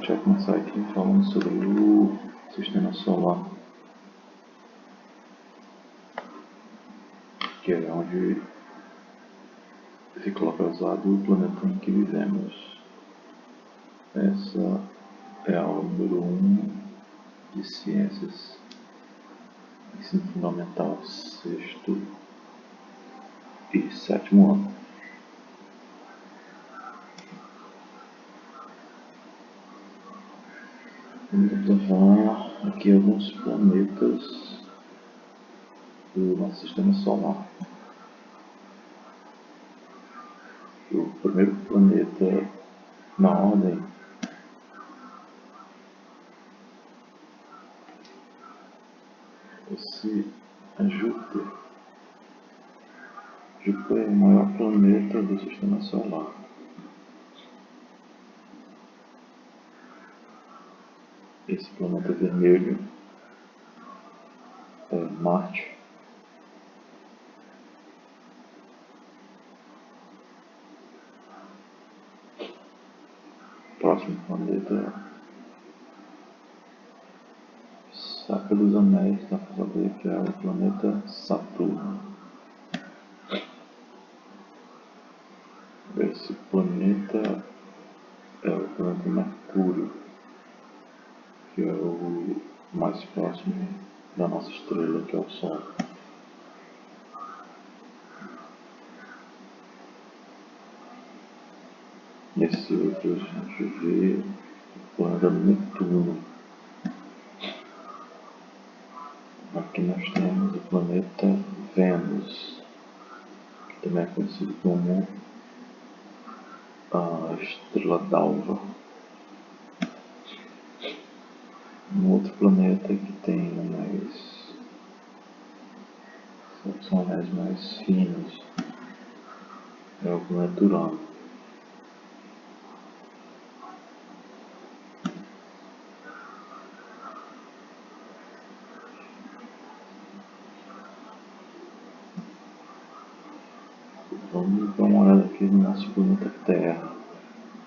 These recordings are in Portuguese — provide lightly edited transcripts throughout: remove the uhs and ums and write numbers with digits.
gente vai começar aqui falando sobre o sistema solar, que é onde fica localizado o planeta em que vivemos. Essa é a aula número 1 de Ciências, Ensino Fundamental, 6º e 7º ano. Vamos observar aqui alguns planetas do nosso sistema solar. O primeiro planeta na ordem é Júpiter. Júpiter é o maior planeta do sistema solar. Esse planeta vermelho é Marte. O próximo planeta Saca dos Anéis, dá para saber que é o planeta Saturno. Esse planeta é o planeta Mercúrio, que é o mais próximo da nossa estrela, que é o Sol. Nesse outro a gente vê o planeta Netuno. Aqui nós temos o planeta Vênus, que também é conhecido como a estrela d'alva. Um outro planeta que tem são anéis mais finos é o planeta Urano. Vamos dar uma olhada aqui no nosso planeta Terra.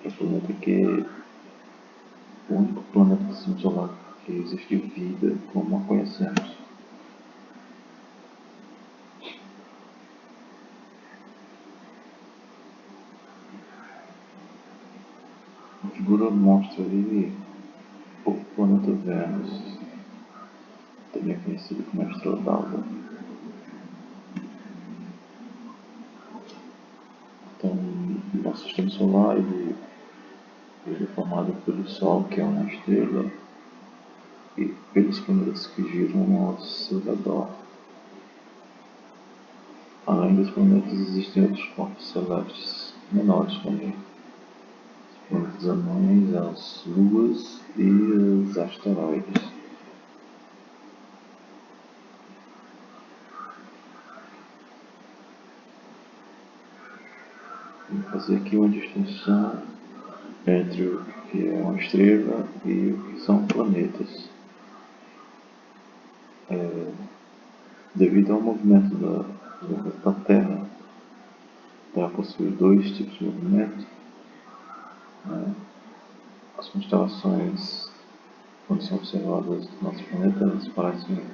É o planeta que é o único planeta do sistema solar que existe vida como a conhecemos. A figura mostra ali o planeta Vênus, também conhecido como a estrela d'alva. Então, o nosso sistema solar ele é formado pelo Sol, que é uma estrela, e pelos planetas que giram ao seu redor. Além dos planetas, existem outros corpos celestes menores também. Os planetas anões, as luas e os asteroides. Vou fazer aqui uma distinção entre o que é uma estrela e o que são planetas. Devido ao movimento da Terra, a Terra possui dois tipos de movimento. As constelações, quando são observadas no nosso planeta, elas parecem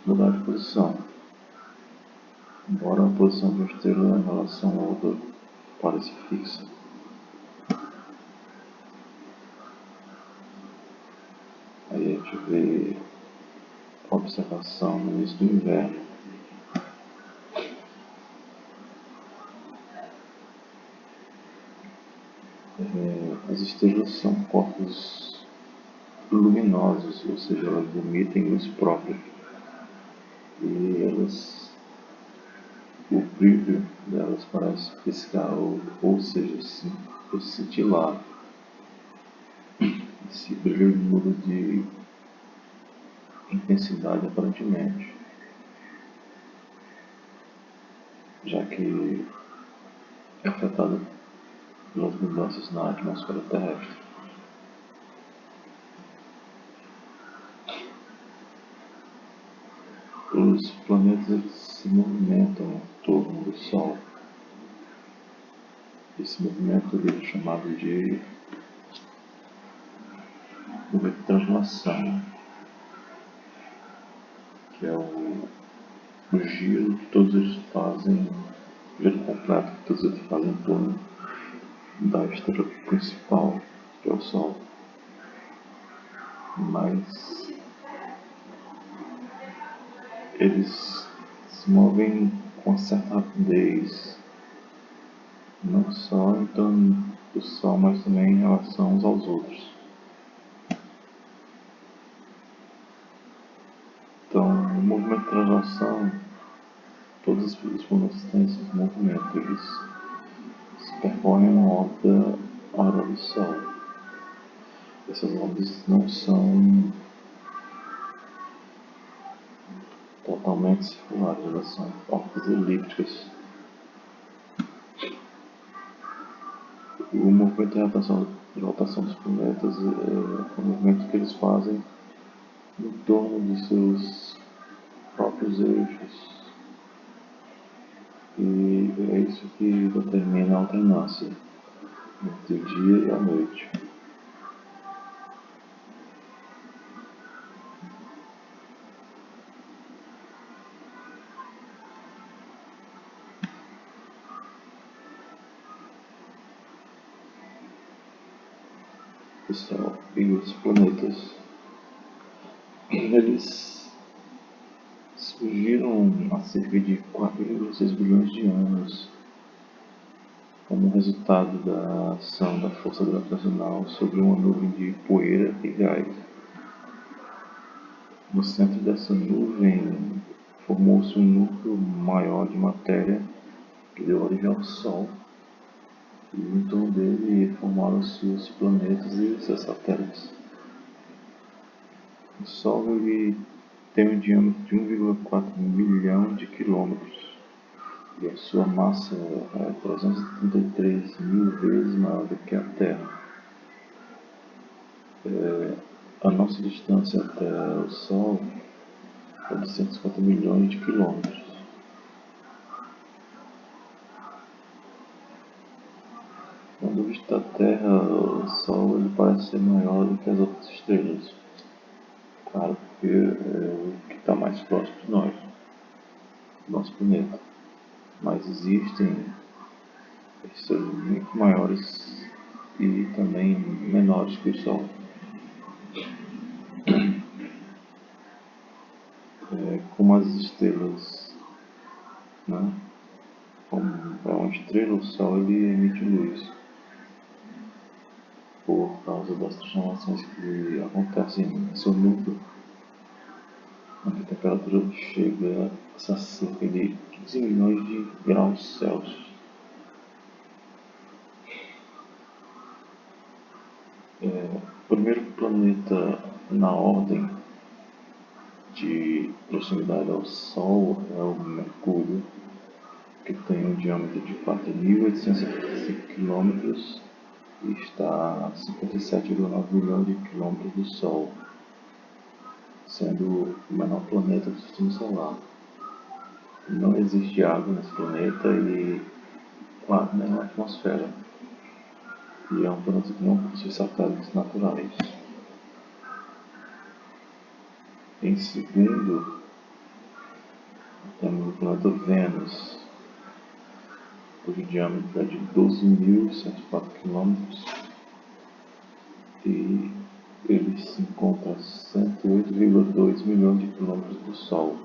mudar de posição, embora a posição de uma estrela em relação à outra pareça fixa. Aí a gente vê a observação no início do inverno. As estrelas são corpos luminosos, ou seja, elas emitem luz própria. E o brilho delas parece piscar, ou seja, cintilar. Esse brilho muda de intensidade aparentemente, já que é afetado pelas mudanças na atmosfera terrestre. Os planetas se movimentam em torno do Sol. Esse movimento é chamado de rotação, que é o giro que todos eles fazem, o giro completo que todos eles fazem em torno da estrela principal, que é o Sol. Mas eles se movem com certa rapidez, não só em torno do Sol, mas também em relação uns aos outros. Então, no movimento de translação, todos os planetas têm esse movimento, eles se percorrem uma órbita ao redor do Sol. Essas órbitas não são totalmente circulares, elas são órbitas elípticas. O movimento de rotação dos planetas é o movimento que eles fazem em torno de seus próprios eixos. E é isso que determina a alternância entre o dia e a noite. O Sol e os planetas, eles surgiram há cerca de 4,6 bilhões de anos como resultado da ação da força gravitacional sobre uma nuvem de poeira e gás. No centro dessa nuvem formou-se um núcleo maior de matéria que deu origem ao Sol, e em torno dele formaram-se os planetas e seus satélites. O Sol ele tem um diâmetro de 1,4 milhão de quilômetros e a sua massa é 333 mil vezes maior do que a Terra. A nossa distância até o Sol é de 150 milhões de quilômetros. Quando visto da Terra, o Sol ele parece ser maior do que as outras estrelas. Claro, porque é o que está mais próximo de nós, do nosso planeta. Mas existem estrelas muito maiores e também menores que o Sol. Como as estrelas, né? Como é uma estrela, o Sol ele emite luz por causa das transformações que acontecem em seu núcleo, onde a temperatura chega a cerca de 15 milhões de graus Celsius. O primeiro planeta na ordem de proximidade ao Sol é o Mercúrio, que tem um diâmetro de 4.855 km e está a 57,9 milhões de quilômetros do Sol, sendo o menor planeta do Sistema Solar. Não existe água nesse planeta e, claro, nenhuma atmosfera. E é um planeta que não possui satélites naturais. Em segundo, temos o planeta Vênus, cujo diâmetro é de 12.104 km e ele se encontra a 108,2 milhões de quilômetros do Sol.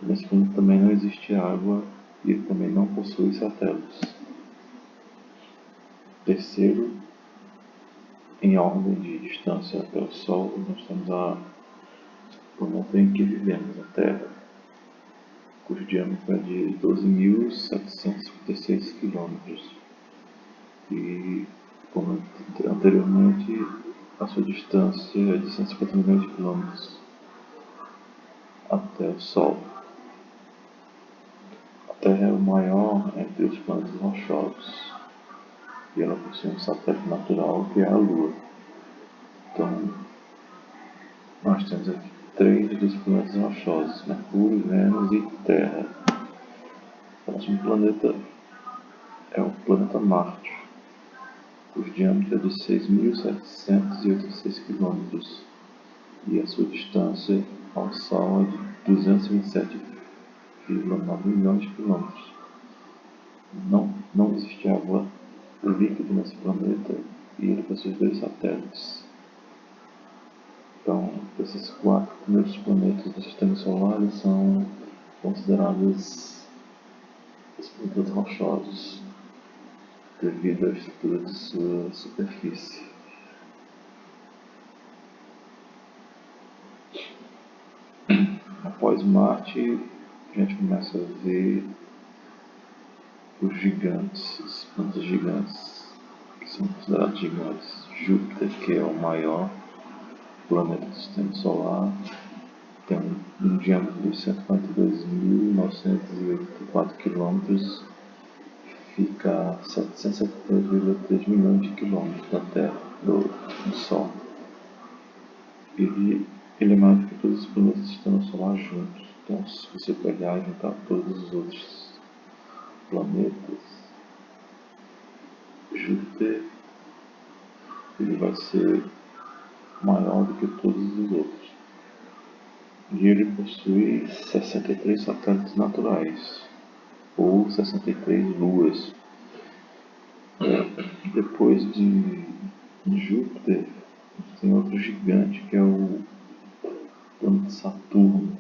Nesse planeta também não existe água e ele também não possui satélites. Terceiro, em ordem de distância até o Sol, nós temos o planeta em que vivemos, a Terra, cujo diâmetro é de 12.756 km. E, como anteriormente, a sua distância é de 150 milhões de quilômetros até o Sol. A Terra é o maior entre os planetas rochosos e ela possui um satélite natural que é a Lua. Então, nós temos aqui três dos planetas rochosos: Mercúrio, Vênus e Terra. O próximo planeta é o planeta Marte. cujo diâmetro é de 6.786 km e a sua distância ao Sol é de 227,9 milhões de quilômetros. Não existe água líquida nesse planeta e ele possui 2 satélites. Então, esses 4 primeiros planetas do Sistema Solar são considerados planetas rochosos devido à estrutura de sua superfície. Após Marte, a gente começa a ver os gigantes, os planetas gigantes, que são considerados gigantes. Júpiter, que é o maior planeta do Sistema Solar, tem um diâmetro de 142.984 km, fica a 773,3 milhões de quilômetros da Terra, do Sol. Ele é maior do que todos os planetas do Sistema Solar juntos. Então, se você pegar e juntar todos os outros planetas, Júpiter ele vai ser maior do que todos os outros. E ele possui 63 satélites naturais, ou 63 luas. Depois de Júpiter, tem outro gigante que é o planeta Saturno,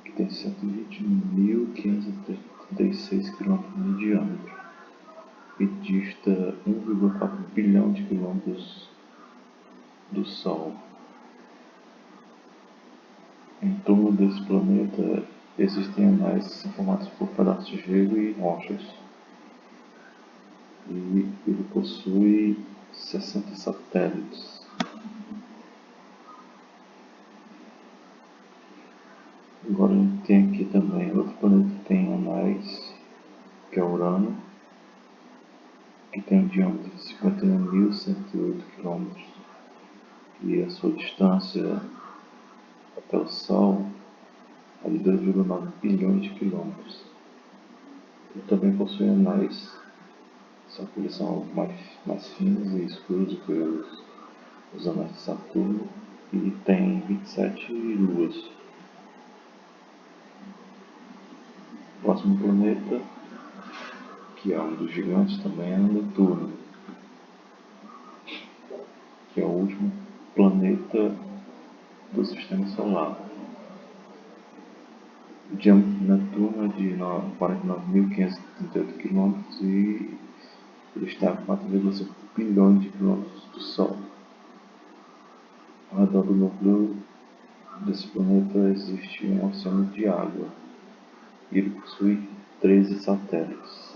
que tem 120.536 km de diâmetro e dista 1,4 bilhão de quilômetros do Sol. Em torno desse planeta existem anéis que são formados por pedaços de gelo e rochas. E ele possui 60 satélites. Agora a gente tem aqui também outro planeta que tem anéis, que é Urano, que tem um diâmetro de 51.108 km e a sua distância até o Sol é de 2,9 bilhões de quilômetros. Ele também possui anéis, só que eles são mais finos e escuros do que os anéis de Saturno, e tem 27 luas. O próximo planeta, que é um dos gigantes também, é Netuno, que é o último planeta do Sistema Solar. O diâmetro de Netuno é de 49.538 km e ele está a 4,5 bilhões de quilômetros do Sol. Ao redor do núcleo desse planeta existe um oceano de água e ele possui 13 satélites.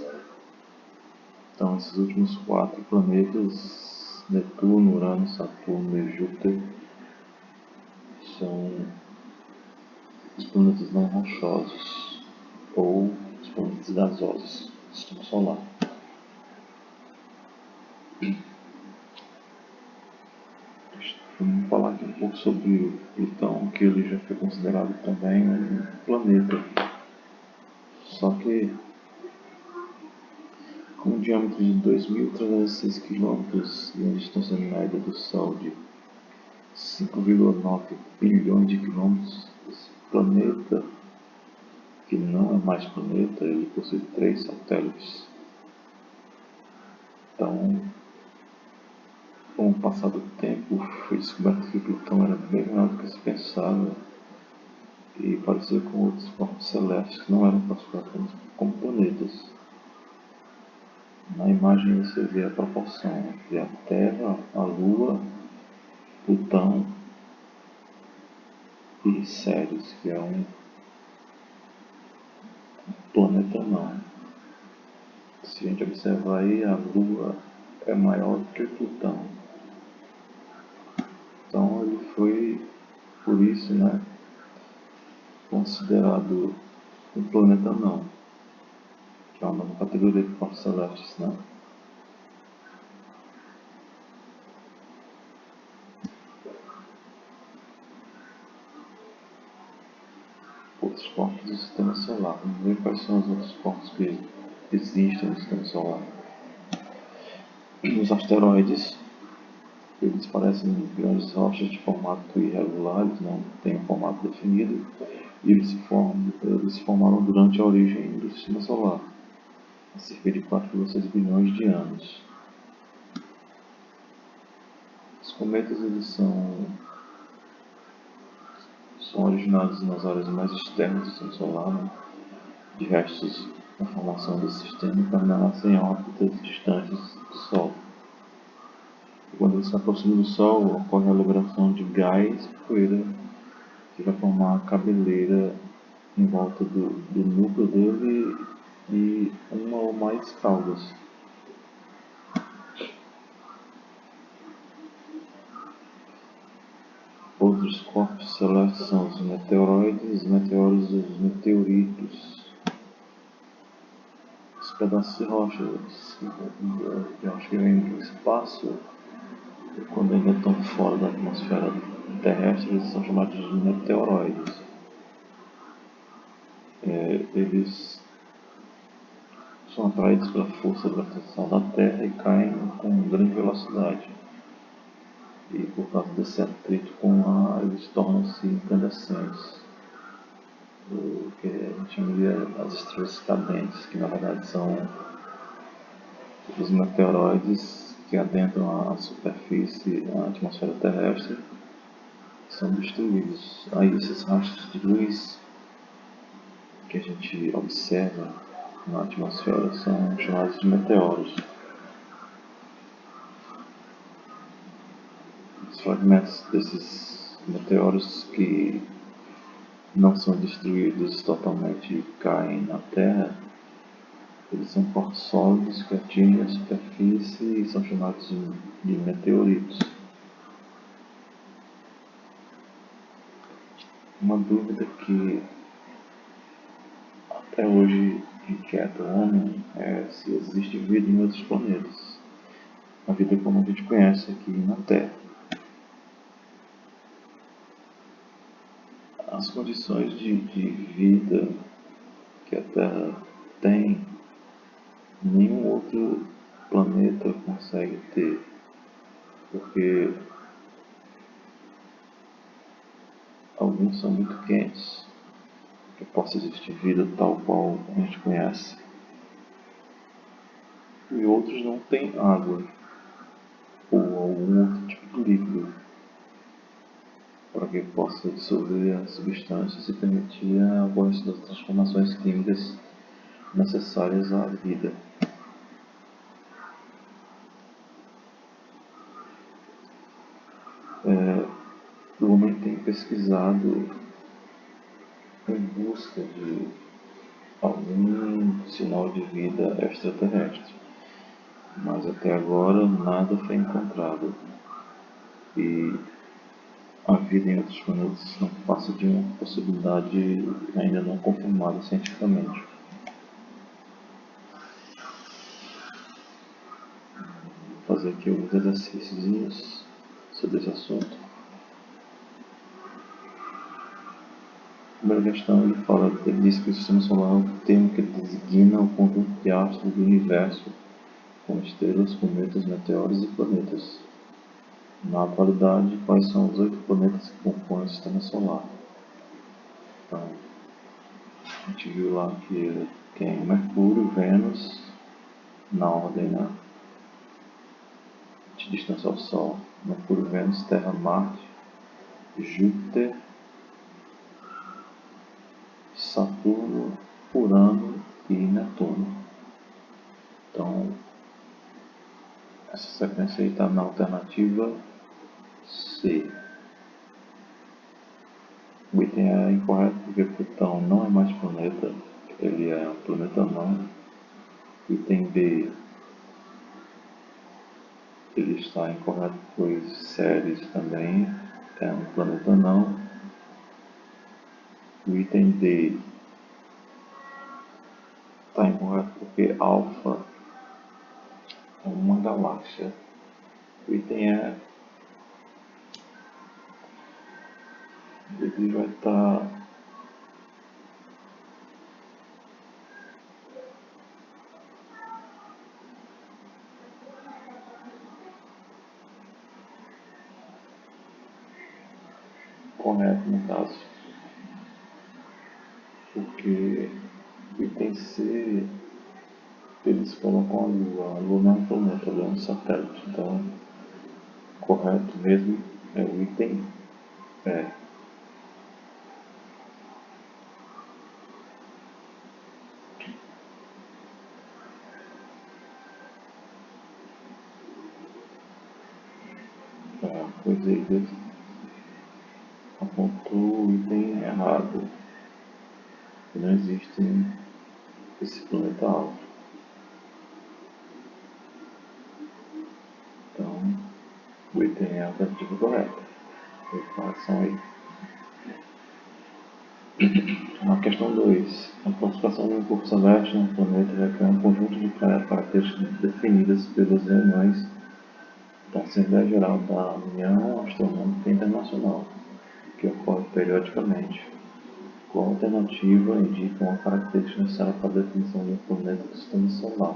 Então, esses últimos 4 planetas, Netuno, Urano, Saturno e Júpiter, são os planetas não rochosos ou os planetas gasosos do Sistema Solar. Vamos falar aqui um pouco sobre Plutão, que ele já foi considerado também um planeta. Só que com um diâmetro de 2.306 km e uma distância média do Sol de 5,9 bilhões de quilômetros, esse planeta, que não é mais planeta, ele possui 3 satélites. Então, com o passar do tempo, foi descoberto que Plutão era bem menor do que se pensava e parecia com outros corpos celestes que não eram classificados como planetas. Na imagem você vê a proporção entre a Terra, a Lua, Plutão e Ceres, que é um planeta não. Se a gente observar aí, a Lua é maior do que Plutão. Então ele foi, por isso, né, considerado um planeta não, que é uma nova categoria de corpos celestes, né? Outros corpos do Sistema Solar. Vamos ver quais são os outros corpos que existem no Sistema Solar. Os asteroides, eles parecem grandes rochas de formato irregular, eles não têm um formato definido, e eles se formaram durante a origem do Sistema Solar, há cerca de 4,6 bilhões de anos. Os cometas eles são originados nas áreas mais externas do Sistema Solar, né, de restos da formação desse sistema, e permanecem em órbitas distantes do Sol. E quando eles se aproximam do Sol, ocorre a liberação de gás e poeira que vai formar a cabeleira em volta do núcleo dele e uma ou mais caudas. Outros corpos celestes são os meteoroides, os meteoros e os meteoritos. Os pedaços de rocha, eu acho que vêm do espaço, quando ainda estão fora da atmosfera terrestre, eles são chamados de meteoroides. Eles são atraídos pela força gravitacional da Terra e caem com grande velocidade. E por causa desse atrito com o ar, eles tornam-se incandescentes, o que a gente chama de as estrelas cadentes, que na verdade são os meteoroides que adentram a superfície, a atmosfera terrestre, são destruídos. Aí esses rastros de luz que a gente observa na atmosfera são chamados de meteoros. Os fragmentos desses meteoros que não são destruídos totalmente e caem na Terra, eles são corpos sólidos que atingem a superfície e são chamados de meteoritos. Uma dúvida que até hoje inquieta o homem é se existe vida em outros planetas. A vida como a gente conhece aqui na Terra. As condições de vida que a Terra tem, nenhum outro planeta consegue ter, porque alguns são muito quentes, que possa existir vida tal qual a gente conhece, e outros não têm água ou algum outro tipo de líquido para que possa dissolver as substâncias e permitir a ocorrência das transformações químicas necessárias à vida. O homem tem pesquisado em busca de algum sinal de vida extraterrestre, mas até agora nada foi encontrado. E a vida em outros planetas não passa de uma possibilidade ainda não confirmada cientificamente. Vou fazer aqui alguns exercícios sobre esse assunto. A primeira questão, ele diz que o Sistema Solar é um termo que designa o conjunto de astros do universo, como estrelas, cometas, meteoros e planetas. Na atualidade, quais são os 8 planetas que compõem o Sistema Solar? Então, a gente viu lá que tem Mercúrio, Vênus, na ordem, né, de distância ao Sol: Mercúrio, Vênus, Terra, Marte, Júpiter, Saturno, Urano e Netuno. Então, essa sequência aí está na alternativa C. O item é incorreto porque Plutão não é mais planeta, ele é um planeta não. Item B, ele está incorreto, pois Ceres também é um planeta não. O item D está incorreto porque Alfa é uma galáxia. O item E, ele vai estar correto no caso, porque o item C eles colocam a Lua não é um planeta, a Lua é um satélite, então correto mesmo é o item E. Pois ele apontou o item errado. Não existe esse planeta alvo. Então, o item é a alternativa correta. Informação aí. Na questão 2. A classificação de um corpo celeste no planeta requer um conjunto de características definidas pelas reuniões da Assembleia Geral da União Astronômica Internacional, que ocorre periodicamente. Qual alternativa indica uma característica necessária para a definição de um planeta do sistema solar?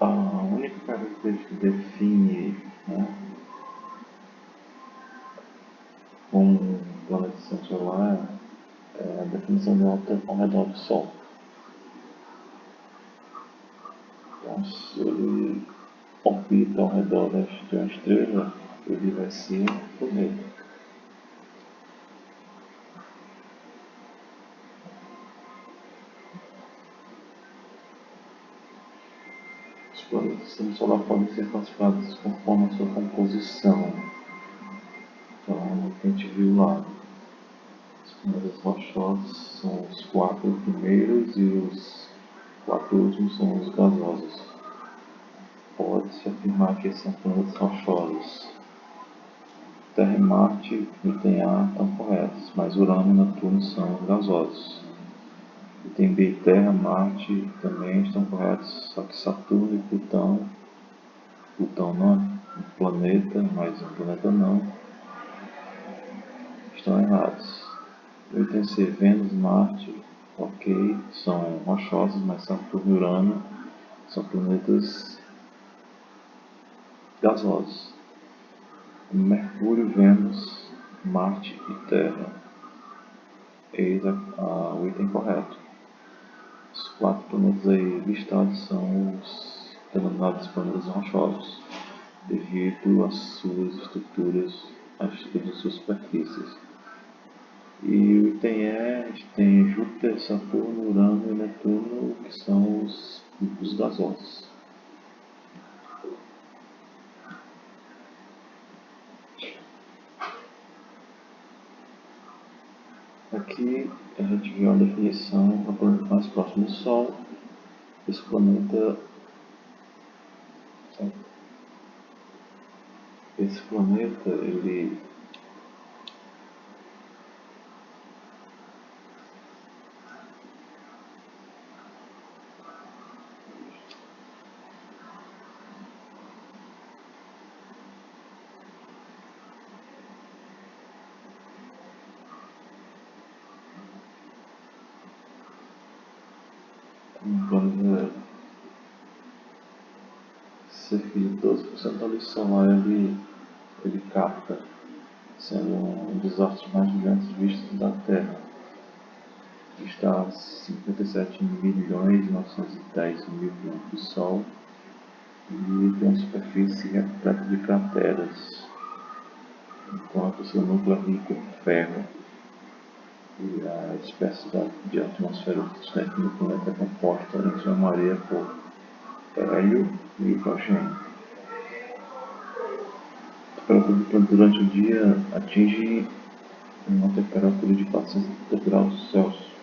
A única característica que define, né, um planeta do sistema solar é a definição de órbita ao redor do Sol. Então, se ele orbita ao redor de uma estrela, ele vai ser um planeta. Os planetas do sistema solar podem ser classificados conforme a sua composição. Então, o que a gente viu lá, os planetas rochosos são os 4 primeiros e os 4 últimos são os gasosos. Pode-se afirmar que são planetas rochosos. Terra e Marte, item A, estão corretos, mas Urano e Netuno são gasosos. Item B, Terra e Marte também estão corretos, só que Saturno e Plutão não é um planeta, mas um planeta não, estão errados. O item C, Vênus e Marte, ok, são rochosos, mas Saturno e Urano são planetas gasosos. Mercúrio, Vênus, Marte e Terra. Eis o item correto. Os 4 planetas aí listados são os denominados planetas rochosos, devido às suas estruturas, de suas superfícies. E o item E, a gente tem Júpiter, Saturno, Urano e Netuno, que são os gasosos. Aqui a gente vê uma definição do planeta mais próximo do Sol. Esse planeta ele quando cerca de 12% da luz solar ele capta, sendo um dos astros mais brilhantes vistos da Terra. Está a 57.910.000 quilômetros do Sol e tem uma superfície repleta de crateras, enquanto seu núcleo é rico em ferro. E a espécie de atmosfera existente no planeta é composta, em sua maioria, por hélio e hidrogênio. A temperatura do planeta durante o dia atinge uma temperatura de 430 graus Celsius.